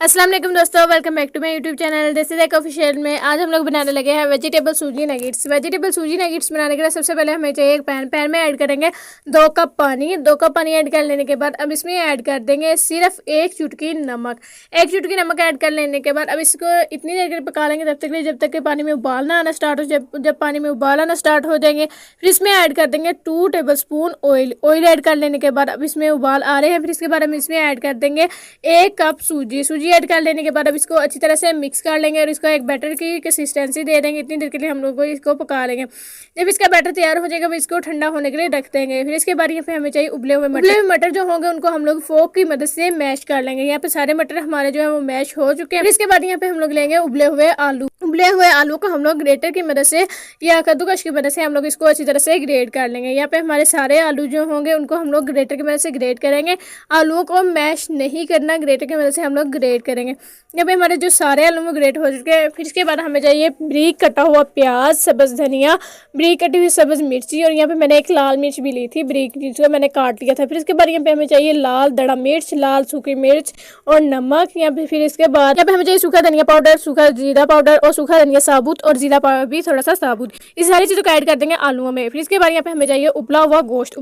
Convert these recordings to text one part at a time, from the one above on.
अस्सलाम वालेकुम दोस्तों, welcome back to my YouTube channel Desi Tech Official में। आज हम लोग बनाने लगे हैं वेजिटेबल सूजी नगेट्स। वेजिटेबल सूजी नगेट्स बनाने के लिए सबसे पहले हमें चाहिए एक पैन में ऐड करेंगे 2 कप पानी। 2 कप पानी ऐड कर लेने के बाद अब इसमें ऐड कर देंगे सिर्फ 1 चुटकी नमक। 1 चुटकी नमक ऐड कर लेने के बाद अब इसको इतनी देर के पका लेंगे जब तक के पानी में उबाल ना आना स्टार्ट हो। जब पानी में उबाल आना स्टार्ट हो जाएंगे फिर इसमें ऐड कर देंगे 2 टेबल स्पून ऑयल ऐड कर लेने के बाद अब इसमें उबाल आ रहे हैं। फिर इसके बाद हम इसमें ऐड कर देंगे 1 कप सूजी ऐड कर लेने के बाद अब इसको अच्छी तरह से मिक्स कर लेंगे और इसको एक बैटर की कंसिस्टेंसी दे देंगे। इतनी देर के लिए हम लोग इसको पका लेंगे। जब इसका बैटर तैयार हो जाएगा इसको ठंडा होने के लिए रख देंगे। फिर इसके बाद यहाँ पे हमें चाहिए उबले हुए मटर जो होंगे उनको हम लोग फोक की मदद से मैश कर लेंगे। यहाँ पे सारे मटर हमारे जो है वो मैश हो चुके हैं। इसके बाद यहाँ पे हम लोग लेंगे उबले हुए आलू को हम लोग ग्रेटर की मदद से या कद्दूकस की मदद से हम लोग इसको अच्छी तरह से ग्रेट कर लेंगे। यहाँ पे हमारे सारे आलू जो होंगे उनको हम लोग ग्रेटर की मदद से ग्रेट करेंगे। आलूओं को मैश नहीं करना, ग्रेटर की मदद से हम लोग ग्रेट करेंगे। यहाँ पे हमारे जो सारे आलू में ग्रेट हो चुके हैं। फिर इसके बाद हमें चाहिए बारीक कटा हुआ प्याज, सब्ज धनिया, बारीक कटी हुई सब्ज मिर्ची और यहाँ पे मैंने एक लाल मिर्च भी ली थी बारीक, जिसको मैंने काट लिया था। फिर इसके बाद यहाँ पे हमें चाहिए लाल दड़ा मिर्च, लाल सूखी मिर्च और नमक। यहाँ पे फिर इसके बाद यहाँ पे हमें चाहिए सूखा धनिया पाउडर, सूखा जीरा पाउडर और सूखा धनिया साबुत और जीरा पाउडर भी थोड़ा सा साबुत। इस सारी चीज़ों को ऐड कर देंगे आलूओं में। फिर इसके बाद यहाँ पे हमें चाहिए उबला हुआ गोश्त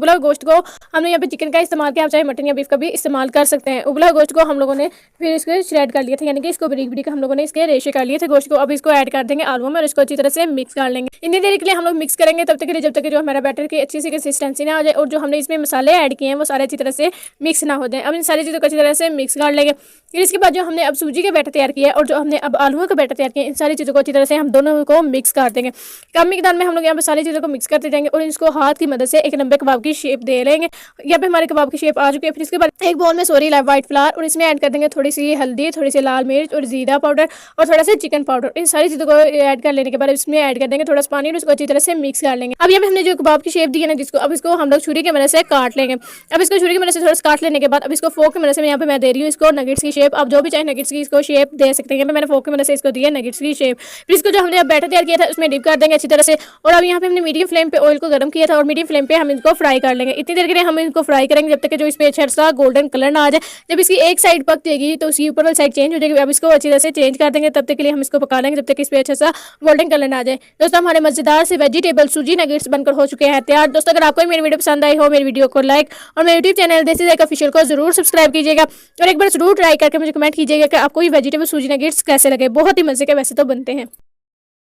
को हमने यहाँ पे चिकन का इस्तेमाल किया, आप चाहे मटन या बीफ का भी इस्तेमाल कर सकते हैं। उबला गोश्त को हम लोगों ने फिर इसको श्रेड कर लिया था, यानी कि इसको बारीक हम लोगों ने इसके रेशे कर लिए थे गोश्त को। अब इसको ऐड कर देंगे आलूओं में और इसको अच्छी तरह से मिक्स कर लेंगे। इतनी देर के लिए हम लोग मिक्स करेंगे तब तक के लिए जब तक जो हमारा बैटर की अच्छी सी कंसिस्टेंसी ना हो जाए और जो हमने इसमें मसाले ऐड किए हैं वो सारे अच्छी तरह से मिक्स ना हो जाए। अब इन सारी चीज़ों को अच्छी तरह से मिक्स कर लेंगे। फिर इसके बाद जो हमने अब सूजी का बैटर तैयार किया है और जो हमने अब आलूओं का बैटर तैयार किया है, इन सारी चीज़ों को अच्छी तरह से हम दोनों को मिक्स कर देंगे। कम मिकदार में हम लोग यहाँ पे सारी चीज़ों को मिक्स करते जाएंगे और इसको हाथ की मदद से एक लंबे कबाब की शेप दे लेंगे। यहाँ पे हमारे कबाब की शेप आ चुकी है। फिर इसके बाद एक बाउल में व्हाइट फ्लावर और इसमें ऐड कर देंगे थोड़ी सी हल्दी, थोड़ी सी लाल मिर्च और जीरा पाउडर और थोड़ा सा चिकन पाउडर। इन सारी चीज़ों को ऐड कर लेने के बाद इसमें ऐड कर देंगे थोड़ा सा पानी और इसको अच्छी तरह से मिक्स कर लेंगे। अब यहाँ पे हमने जो कबाब की शेप दी है ना जिसको, अब इसको हम लोग छुरी की मदद से काट लेंगे। अब इसको छुरी की मदद से थोड़ा सा काट लेने के बाद अब इसको फोक की मदद से यहाँ पे मैं दे रही हूँ इसको नगेट्स की शेप। अब जो भी चाहे नगेट्स की इसको शेप दे सकते हैं। मैंने फोक की मदद से इसको दी है नगेट्स की शेप। फिर इसको जो हमने बैटर तैयार किया था उसमें डिप कर देंगे अच्छी तरह से। और अब यहाँ पे हमने मीडियम फ्लेम पे ऑयल को गर्म किया था और मीडियम फ्लेम पे हम इनको फ्राई कर लेंगे। इतनी देर के लिए हम इनको फ्राई करेंगे जब तक कि जो इस पे अच्छा सा गोल्डन कलर ना आ जाए। जब इसकी एक साइड पक जाएगी तो उसकी ऊपर वाली साइड चेंज हो जाएगी। अब इसको अच्छी तरह से चेंज कर देंगे, तब तक के लिए हम इसको पका लेंगे जब तक इस पे अच्छा सा गोल्डन कलर ना आ जाए। दोस्तों हमारे मजेदार से वेजिटेबल सूजी नगेट्स बनकर हो चुके हैं तैयार। दोस्तों अगर आपको मेरी वीडियो पसंद आई हो, मेरी वीडियो को लाइक और मेरे YouTube channel Desi Tech official को जरूर सब्सक्राइब कीजिएगा और एक बार जरूर ट्राई करके मुझे कमेंट कीजिएगा कि आपको ये वेजिटेबल सूजी नगेट्स कैसे लगे। बहुत ही मजे के वैसे तो बनते हैं।